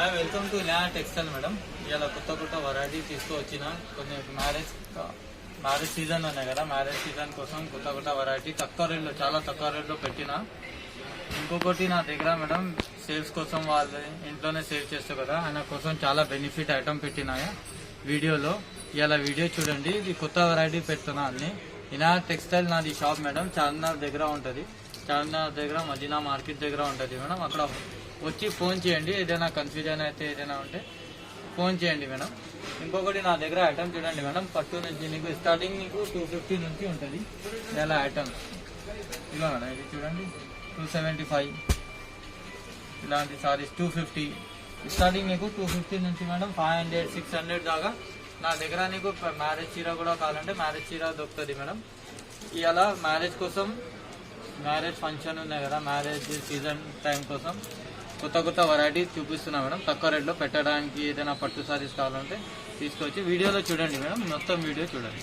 Hi, welcome to ల్యా textile madam. ఇలా కొత్త వెరైటీ తీసుకువచ్చిన కొన్ని మ్యారేజ్ సీజన్ ఉన్నాయి కదా, మ్యారేజ్ సీజన్ కోసం కొత్త వెరైటీ తక్కువ రేట్లో, చాలా తక్కువ రేట్లో పెట్టిన. ఇంకొకటి నా దగ్గర మేడం సేల్స్ కోసం, వాళ్ళు ఇంట్లోనే సేల్ చేస్తారు కదా, ఆయన కోసం చాలా బెనిఫిట్ ఐటమ్ పెట్టినా వీడియోలో. ఇలా వీడియో చూడండి. ఇది కొత్త వెరైటీ పెడుతున్నా అన్ని. ఇలా టెక్స్టైల్ నాది షాప్ మేడం, చార్మినార్ దగ్గర ఉంటుంది. చార్మినార్ దగ్గర మదీనా మార్కెట్ దగ్గర ఉంటుంది మేడం. అక్కడ వచ్చి ఫోన్ చేయండి. ఏదైనా కన్ఫ్యూజన్ అయితే ఏదైనా ఉంటే ఫోన్ చేయండి మేడం. ఇంకొకటి నా దగ్గర ఐటమ్ చూడండి మేడం, పట్టు నుంచి నీకు స్టార్టింగ్ నీకు 250 నుంచి ఉంటుంది. ఇలా ఐటమ్ ఇలా మేడం, ఇది చూడండి 275. ఇలాంటి సారీస్ 250 స్టార్టింగ్ నీకు 250 నుంచి మేడం 500 600 దాకా నా దగ్గర. నీకు మ్యారేజ్ చీర కూడా కావాలంటే మ్యారేజ్ చీర దొరుకుతుంది మేడం. ఇలా మ్యారేజ్ కోసం, మ్యారేజ్ ఫంక్షన్ ఉన్నాయి కదా, మ్యారేజ్ సీజన్ టైం కోసం కొత్త వెరైటీ చూపిస్తున్నా మేడం. తక్కువ రేట్లో పెట్టడానికి ఏదైనా పట్టు సారీస్ కావాలంటే తీసుకొచ్చి వీడియోలో చూడండి మేడం. మొత్తం వీడియో చూడండి.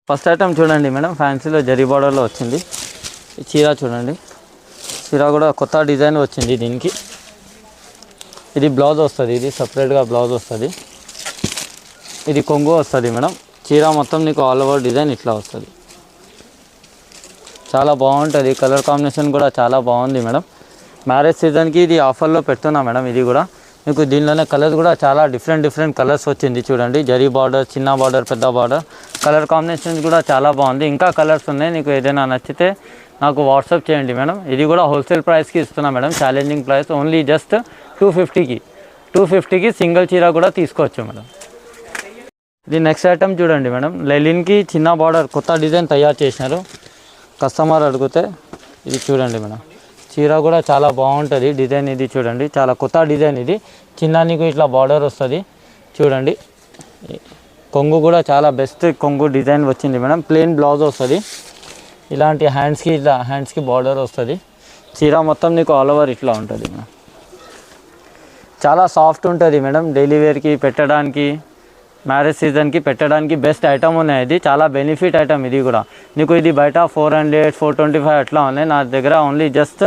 ఫస్ట్ ఐటమ్ చూడండి మేడం, ఫ్యాన్సీలో జరీ బార్డర్లో వచ్చింది. చీర చూడండి, చీర కూడా కొత్త డిజైన్ వచ్చింది దీనికి. ఇది బ్లౌజ్ వస్తుంది, ఇది సపరేట్గా బ్లౌజ్ వస్తుంది. ఇది కొంగు వస్తుంది మేడం. చీర మొత్తం నీకు ఆల్ ఓవర్ డిజైన్ ఇట్లా వస్తుంది. చాలా బాగుంటుంది. కలర్ కాంబినేషన్ కూడా చాలా బాగుంది మేడం. మ్యారేజ్ సీజన్కి ఇది ఆఫర్లో పెడుతున్నా మేడం. ఇది కూడా మీకు దీనిలోనే కలర్స్ కూడా చాలా డిఫరెంట్ కలర్స్ వచ్చింది చూడండి. జరీ బార్డర్, చిన్న బార్డర్, పెద్ద బార్డర్, కలర్ కాంబినేషన్ కూడా చాలా బాగుంది. ఇంకా కలర్స్ ఉన్నాయి. నీకు ఏదైనా నచ్చితే నాకు వాట్సాప్ చేయండి మేడం. ఇది కూడా హోల్సేల్ ప్రైస్కి ఇస్తున్నా madam. Challenging price only just 250కి సింగిల్ చీర కూడా తీసుకోవచ్చు మేడం. ఇది నెక్స్ట్ ఐటమ్ చూడండి మేడం, లెలిన్కి చిన్న బార్డర్ కొత్త డిజైన్ తయారు చేసినారు. కస్టమర్ అడిగితే ఇది చూడండి మేడం. చీర కూడా చాలా బాగుంటుంది డిజైన్. ఇది చూడండి, చాలా కొత్త డిజైన్. ఇది చిన్న నీకు ఇట్లా బార్డర్ వస్తుంది చూడండి. కొంగు కూడా చాలా బెస్ట్ కొంగు డిజైన్ వచ్చింది మేడం. ప్లెయిన్ బ్లౌజ్ వస్తుంది. ఇలాంటి హ్యాండ్స్కి బార్డర్ వస్తుంది. చీర మొత్తం నీకు ఆల్ ఓవర్ ఇట్లా ఉంటుంది మేడం. చాలా సాఫ్ట్ ఉంటుంది మేడం. డైలీ వేర్కి పెట్టడానికి, మ్యారేజ్ సీజన్కి పెట్టడానికి బెస్ట్ ఐటమ్ ఉన్నాయి. ఇది చాలా బెనిఫిట్ ఐటమ్. ఇది కూడా నీకు ఇది బయట 400 425 అట్లా ఉన్నాయి. నా దగ్గర ఓన్లీ జస్ట్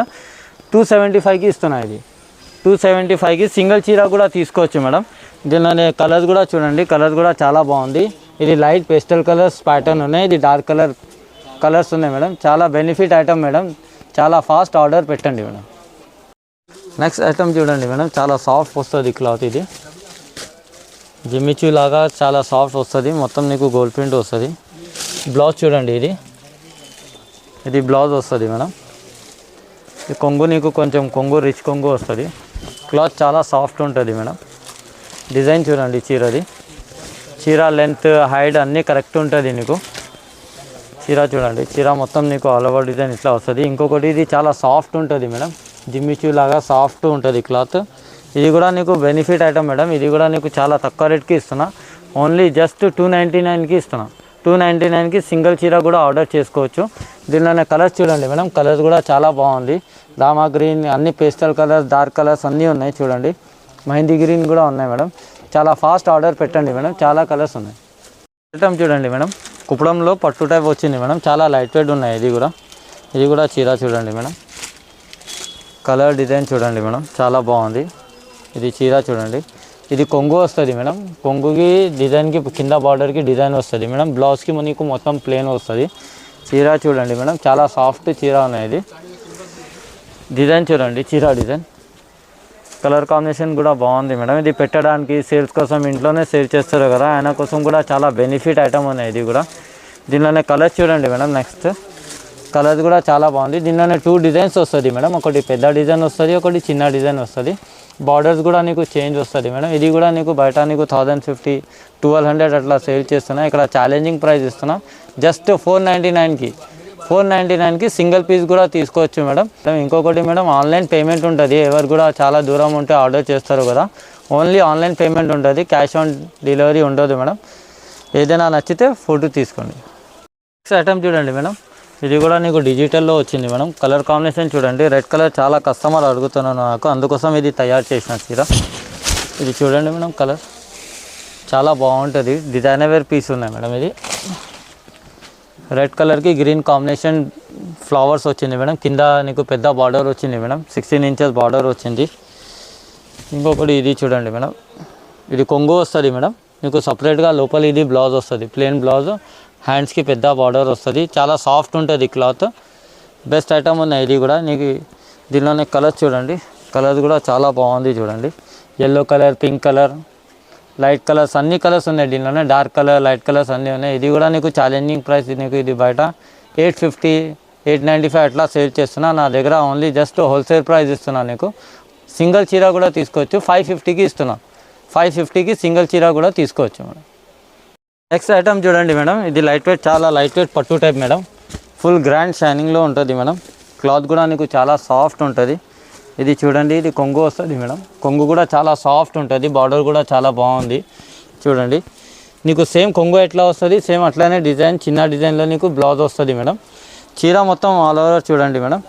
275కి ఇస్తున్నాయి. ఇది 275కి సింగిల్ చీర కూడా తీసుకోవచ్చు మేడం. దీనిలోనే కలర్స్ కూడా చూడండి, కలర్స్ కూడా చాలా బాగుంది. ఇది లైట్ పేస్టల్ కలర్స్ ప్యాటర్న్ ఉన్నాయి. ఇది డార్క్ కలర్స్ ఉన్నాయి మేడం. చాలా బెనిఫిట్ ఐటమ్ మేడం. చాలా ఫాస్ట్ ఆర్డర్ పెట్టండి మేడం. నెక్స్ట్ ఐటమ్ చూడండి మేడం, చాలా సాఫ్ట్ వస్తుంది క్లాత్. ఇది జిమ్మిచూ లాగా చాలా సాఫ్ట్ వస్తుంది. మొత్తం నీకు గోల్డ్ ప్రింట్ వస్తుంది. బ్లౌజ్ చూడండి, ఇది బ్లౌజ్ వస్తుంది మేడం. ఈ కొంగు నీకు కొంచెం రిచ్ కొంగు వస్తుంది. క్లాత్ చాలా సాఫ్ట్ ఉంటుంది మేడం. డిజైన్ చూడండి చీరది. చీర లెంత్, హైట్ అన్నీ కరెక్ట్ ఉంటుంది నీకు. చీర చూడండి, చీర మొత్తం నీకు ఆల్ ఓవర్ డిజైన్ ఇట్లా వస్తుంది. ఇంకొకటి ఇది చాలా సాఫ్ట్ ఉంటుంది మేడం. జిమ్మిచూ లాగా సాఫ్ట్ ఉంటుంది క్లాత్. ఇది కూడా నీకు బెనిఫిట్ ఐటమ్ మేడం. ఇది కూడా నీకు చాలా తక్కువ రేట్కి ఇస్తున్నా. ఓన్లీ జస్ట్ 299కి ఇస్తున్నా. 299కి సింగిల్ చీర కూడా ఆర్డర్ చేసుకోవచ్చు. దీనిలోనే కలర్స్ చూడండి మేడం, కలర్స్ కూడా చాలా బాగుంది. రామా గ్రీన్, అన్ని పేస్టల్ కలర్స్, డార్క్ కలర్స్ అన్నీ ఉన్నాయి చూడండి. మెహందీ గ్రీన్ కూడా ఉన్నాయి మేడం. చాలా ఫాస్ట్ ఆర్డర్ పెట్టండి మేడం. చాలా కలర్స్ ఉన్నాయి. ఐటమ్ చూడండి మేడం, కుప్పడంలో పట్టు టైప్ వచ్చింది మేడం. చాలా లైట్ వెయిట్ ఉన్నాయి. ఇది కూడా చీర చూడండి మేడం. కలర్ డిజైన్ చూడండి మేడం, చాలా బాగుంది. ఇది చీర చూడండి. ఇది కొంగు వస్తుంది మేడం. కొంగుకి డిజైన్కి కింద బార్డర్కి డిజైన్ వస్తుంది మేడం. బ్లౌజ్కి మనకు మొత్తం ప్లెయిన్ వస్తుంది. చీర చూడండి మేడం, చాలా సాఫ్ట్ చీర ఉన్నాయి. ఇది డిజైన్ చూడండి, చీర డిజైన్, కలర్ కాంబినేషన్ కూడా బాగుంది మేడం. ఇది పెట్టడానికి, సేల్స్ కోసం ఇంట్లోనే సేల్ చేస్తారు కదా, ఆయన కోసం కూడా చాలా బెనిఫిట్ ఐటమ్ ఉన్నాయి. ఇది కూడా దీనిలోనే కలర్స్ చూడండి మేడం. నెక్స్ట్ కలర్స్ కూడా చాలా బాగుంది. దీనిలోనే 2 డిజైన్స్ వస్తుంది మేడం. ఒకటి పెద్ద డిజైన్ వస్తుంది, ఒకటి చిన్న డిజైన్ వస్తుంది. బార్డర్స్ కూడా నీకు చేంజ్ వస్తుంది మేడం. ఇది కూడా నీకు బయట నీకు 1050 1200 అట్లా సేల్ చేస్తున్నా. ఇక్కడ ఛాలెంజింగ్ ప్రైస్ ఇస్తున్నా. జస్ట్ 499కి సింగిల్ పీస్ కూడా తీసుకోవచ్చు మేడం. ఇంకొకటి మేడం, ఆన్లైన్ పేమెంట్ ఉంటుంది. ఎవరు కూడా చాలా దూరం ఉంటే ఆర్డర్ చేస్తారు కదా, ఓన్లీ ఆన్లైన్ పేమెంట్ ఉంటుంది. క్యాష్ ఆన్ డెలివరీ ఉండదు మేడం. ఏదైనా నచ్చితే ఫోటో తీసుకోండి. నెక్స్ట్ ఐటమ్ చూడండి మేడం, ఇది కూడా నీకు డిజిటల్లో వచ్చింది మేడం. కలర్ కాంబినేషన్ చూడండి, రెడ్ కలర్ చాలా కస్టమర్ అడుగుతున్నాను నాకు, అందుకోసం ఇది తయారు చేసిన చీర. ఇది చూడండి మేడం, కలర్ చాలా బాగుంటుంది. డిజైనర్ వేర్ పీస్ ఉన్నాయి మేడం. ఇది రెడ్ కలర్కి గ్రీన్ కాంబినేషన్ ఫ్లవర్స్ వచ్చింది మేడం. కింద నీకు పెద్ద బార్డర్ వచ్చింది మేడం. 16 ఇంచెస్ బార్డర్ వచ్చింది. ఇంకొకటి ఇది చూడండి మేడం, ఇది కొంగు వస్తుంది మేడం, మీకు సపరేట్గా లోపల ఇది బ్లౌజ్ వస్తుంది, ప్లెయిన్ బ్లౌజ్, హ్యాండ్స్కి పెద్ద బార్డర్ వస్తుంది, చాలా సాఫ్ట్ ఉంటుంది క్లాత్, బెస్ట్ ఐటమ్ ఉన్నాయి. ఇది కూడా నీకు దీనిలోనే కలర్స్ చూడండి, కలర్స్ కూడా చాలా బాగుంది చూడండి, yellow colour, pink colour, light colours, అన్ని కలర్స్ ఉన్నాయి దీనిలోనే, డార్క్ కలర్, లైట్ కలర్స్ అన్నీ ఉన్నాయి. ఇది కూడా నీకు ఛాలెంజింగ్ ప్రైస్, నీకు ఇది బయట 850, 895 అట్లా సేల్ చేస్తున్నా, నా దగ్గర ఓన్లీ జస్ట్ హోల్సేల్ ప్రైస్ ఇస్తున్నా. నీకు సింగిల్ చీర కూడా తీసుకోవచ్చు, 550కి ఇస్తున్నా, 550కి సింగిల్ చీర కూడా తీసుకోవచ్చు మేడం. నెక్స్ట్ ఐటమ్ చూడండి మేడం, ఇది లైట్ వెయిట్, చాలా లైట్ వెయిట్ పట్టు టైప్ మేడం, ఫుల్ గ్రాండ్ షైనింగ్లో ఉంటుంది మేడం, క్లాత్ కూడా నీకు చాలా సాఫ్ట్ ఉంటుంది. ఇది చూడండి, ఇది కొంగు వస్తుంది మేడం, కొంగు కూడా చాలా సాఫ్ట్ ఉంటుంది, బార్డర్ కూడా చాలా బాగుంది చూడండి. నీకు సేమ్ కొంగు ఎట్లా వస్తుంది సేమ్ అట్లానే డిజైన్, చిన్న డిజైన్లో నీకు బ్లౌజ్ వస్తుంది మేడం. చీర మొత్తం ఆల్ ఓవర్ చూడండి మేడం,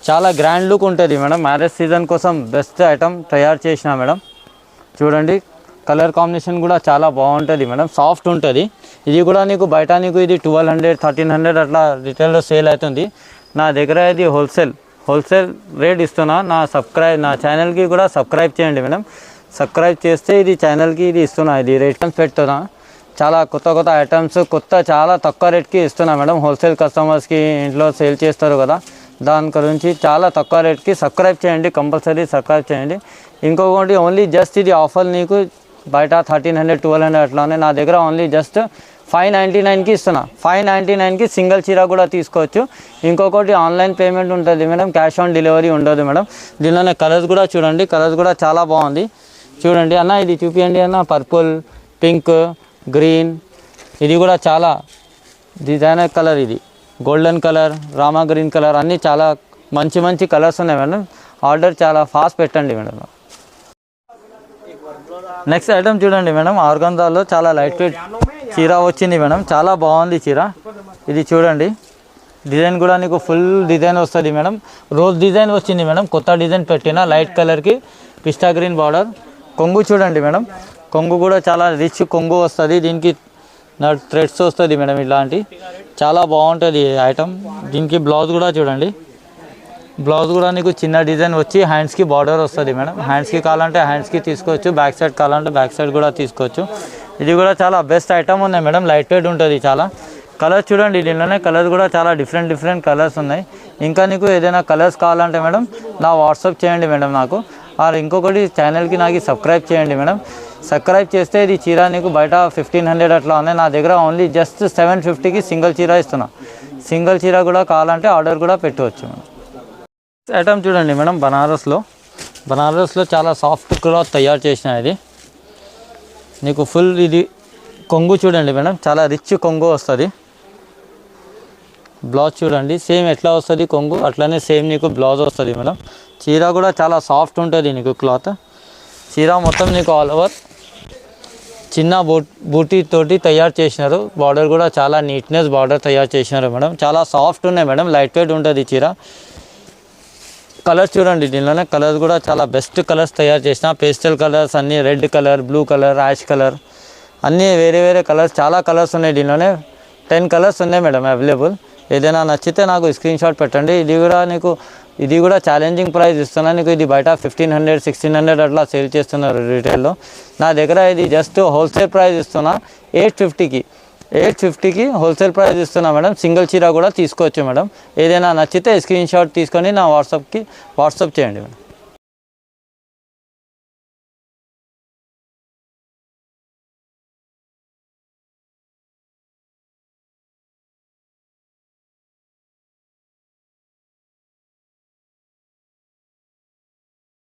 చాలా గ్రాండ్ లుక్ ఉంటుంది మేడం. మ్యారేజ్ సీజన్ కోసం బెస్ట్ ఐటమ్ తయారు చేసిన మేడం. చూడండి కలర్ కాంబినేషన్ కూడా చాలా బాగుంటుంది మేడం, సాఫ్ట్ ఉంటుంది. ఇది కూడా నీకు బయట నీకు ఇది 1200, 1300 అట్లా రిటైల్లో సేల్ అవుతుంది. నా దగ్గర ఇది హోల్సేల్ రేట్ ఇస్తున్నా. నా ఛానల్కి కూడా సబ్స్క్రైబ్ చేయండి మేడం. సబ్స్క్రైబ్ చేస్తే ఇది ఛానల్కి ఇది ఇస్తున్నా, ఇది రేట్ పెడుతున్నా. చాలా కొత్త ఐటమ్స్ చాలా తక్కువ రేట్కి ఇస్తున్నా మేడం. హోల్సేల్ కస్టమర్స్కి ఇంట్లో సేల్ చేస్తారు కదా, దాని గురించి చాలా తక్కువ రేట్కి సబ్స్క్రైబ్ చేయండి, కంపల్సరీ సబ్స్క్రైబ్ చేయండి. ఇంకొకటి ఓన్లీ జస్ట్ ఇది ఆఫర్ నీకు బయట 1300, 1200 అట్లానే, నా దగ్గర ఓన్లీ జస్ట్ 599కి ఇస్తున్నా. 599కి సింగిల్ చీర కూడా తీసుకోవచ్చు. ఇంకొకటి ఆన్లైన్ పేమెంట్ ఉంటుంది మేడం, క్యాష్ ఆన్ డెలివరీ ఉండదు మేడం. దీనిలోనే కలర్స్ కూడా చూడండి, కలర్స్ కూడా చాలా బాగుంది చూడండి. అన్న ఇది చూపించండి అన్న, పర్పుల్, పింక్, గ్రీన్, ఇది కూడా చాలా డిజైనర్ కలర్, ఇది golden colour, Rama green colour, అన్నీ చాలా మంచి కలర్స్ ఉన్నాయి మేడం. ఆర్డర్ చాలా ఫాస్ట్ పెట్టండి మేడం. నెక్స్ట్ ఐటమ్ చూడండి మేడం, ఆర్గంజాలో చాలా లైట్ వెయిట్ చీర వచ్చింది మేడం, చాలా బాగుంది చీర. ఇది చూడండి, డిజైన్ కూడా నీకు ఫుల్ డిజైన్ వస్తుంది మేడం, రోజ్ డిజైన్ వచ్చింది మేడం, కొత్త డిజైన్ పెట్టిన లైట్ కలర్కి పిస్టా గ్రీన్ బార్డర్. కొంగు చూడండి మేడం, కొంగు కూడా చాలా రిచ్ కొంగు వస్తుంది, దీనికి థ్రెడ్స్ వస్తుంది మేడం, ఇలాంటి చాలా బాగుంటుంది ఐటమ్. దీనికి బ్లౌజ్ కూడా చూడండి, బ్లౌజ్ కూడా నీకు చిన్న డిజైన్ వచ్చి హ్యాండ్స్కి బార్డర్ వస్తుంది మేడం. హ్యాండ్స్కి కావాలంటే హ్యాండ్స్కి తీసుకోవచ్చు, బ్యాక్ సైడ్ కావాలంటే బ్యాక్ సైడ్ కూడా తీసుకోవచ్చు. ఇది కూడా చాలా బెస్ట్ ఐటమ్ ఉన్నాయి మేడం, లైట్ వెయిట్ ఉంటుంది చాలా. కలర్స్ చూడండి, దీనిలోనే కలర్స్ కూడా చాలా డిఫరెంట్ కలర్స్ ఉన్నాయి. ఇంకా నీకు ఏదైనా కలర్స్ కావాలంటే మేడం నా వాట్సాప్ చేయండి మేడం నాకు. ఇంకొకటి ఛానల్కి నాకు సబ్స్క్రైబ్ చేయండి మేడం. సబ్స్క్రైబ్ చేస్తే ఇది చీర నీకు బయట 1500 అట్లా ఉన్నాయి, నా దగ్గర ఓన్లీ జస్ట్ 750కి సింగిల్ చీర ఇస్తున్నా. సింగిల్ చీర కూడా కావాలంటే ఆర్డర్ కూడా పెట్టవచ్చు మేడం. ఐటమ్ చూడండి మేడం, బనారస్లో చాలా సాఫ్ట్ క్లాత్ తయారు చేసిన ఇది నీకు ఫుల్. ఇది కొంగు చూడండి మేడం, చాలా రిచ్ కొంగు వస్తుంది. బ్లౌజ్ చూడండి, సేమ్ ఎట్లా వస్తుంది కొంగు అట్లనే సేమ్ నీకు బ్లౌజ్ వస్తుంది మేడం. చీర కూడా చాలా సాఫ్ట్ ఉంటుంది నీకు క్లాత్. చీర మొత్తం నీకు ఆల్ ఓవర్ చిన్న బూటీ తోటి తయారు చేసినారు. బార్డర్ కూడా చాలా నీట్నెస్ బార్డర్ తయారు చేసినారు మేడం, చాలా సాఫ్ట్ ఉన్నాయి మేడం, లైట్ వెయిట్ ఉంటుంది చీర. కలర్స్ చూడండి, దీనిలోనే కలర్స్ కూడా చాలా బెస్ట్ కలర్స్ తయారు చేసిన, పేస్టల్ కలర్స్ అన్నీ, red colour, blue colour, ash colour, అన్నీ వేరే కలర్స్, చాలా కలర్స్ ఉన్నాయి. దీనిలోనే 10 కలర్స్ ఉన్నాయి మేడం అవైలబుల్. ఏదైనా నచ్చితే నాకు స్క్రీన్ షాట్ పెట్టండి. ఇది కూడా ఛాలెంజింగ్ ప్రైస్ ఇస్తున్నా నీకు. ఇది బయట 1500, 1600 అట్లా సేల్ చేస్తున్నారు రీటైల్లో, నా దగ్గర ఇది జస్ట్ హోల్సేల్ ప్రైస్ ఇస్తున్నా 850కి హోల్సేల్ ప్రైస్ ఇస్తున్నా మేడం. సింగిల్ చీర కూడా తీసుకోవచ్చు మేడం. ఏదైనా నచ్చితే స్క్రీన్ షాట్ తీసుకొని నా వాట్సాప్ చేయండి మేడం.